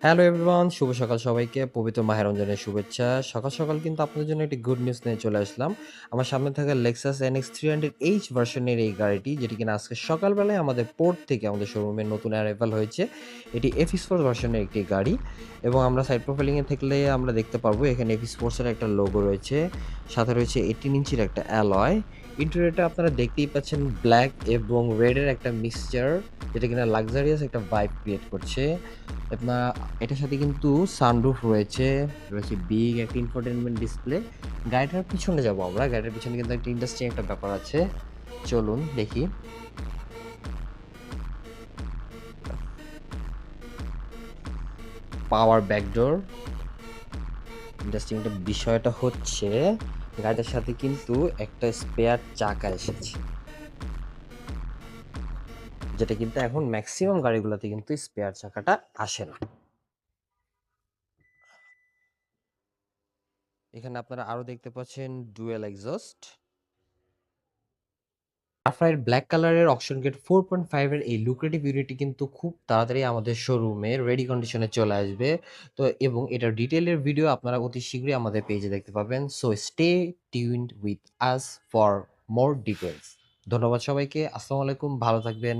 Hello everyone, শুভ সকাল সবাইকে। পবিত্র মাহে রমজানের শুভেচ্ছা। সকাল, সকাল কিন্তু আপনাদের জন্য একটি গুড নিউজ নিয়ে চলে আসলাম। আমার সামনে থাকা Lexus NX 300h ভার্সনের এই গাড়িটি, যেটি কিনা আজকে সকালবেলায় আমাদের পোর্ট থেকে আমাদের শোরুমে নতুন অ্যারাইভাল হয়েছে। এটি FE Sports ভার্সনের একটি গাড়ি এবং আমরা সাইড প্রোফাইলিং এ থাকলে আমরা দেখতে পারবো এখানে FE Sports এর একটা লোগো রয়েছে। সাথে রয়েছে 18 ইঞ্চির একটা অ্যালয়। ইন্টেরিয়রটা আপনারা দেখতেই পাচ্ছেন ব্ল্যাক এবং রেড এর একটা মিক্সচার, যেটা কিনা লাক্সারিয়াস একটা ভাইব ক্রিয়েট করছে। আপনার এটার সাথে কিন্তু সানরুফ রয়েছে বিগ একটা ইনফোটেইনমেন্ট ডিসপ্লে। গাড়িটার পিছনে যাবো আমরা। গাড়িটার পিছনে কিন্তু একটা ইন্টারেস্টিং একটা ব্যাপার আছে। চলুন দেখি। পাওয়ার ব্যাকডোর। ইন্টারেস্টিং একটা বিষয়টা হচ্ছে গাড়িটার সাথে কিন্তু একটা স্পেয়ার চাকা এসেছে, যেটা কিন্তু এখন ম্যাক্সিমাম গাড়িগুলোতে কিন্তু স্পেয়ার চাকাটা আসে না। এখানে আপনারা আরো দেখতে পাচ্ছেন ডুয়েল এক্সস্ট। গ্রাফাইট ব্ল্যাক কালারের অকশন গেট 4.5 এর এই লুক্রেটিভ ইউনিটটি কিন্তু খুব তাড়াতাড়ি আমাদের শোরুমে রেডি কন্ডিশনে চলে আসবে। তো এবং এটার ডিটেইলের ভিডিও আপনারা অতি শীঘ্রই আমাদের পেজে দেখতে পাবেন। So stay tuned with us for more details. ধন্যবাদ সবাইকে। আসসালামু আলাইকুম। ভালো থাকবেন।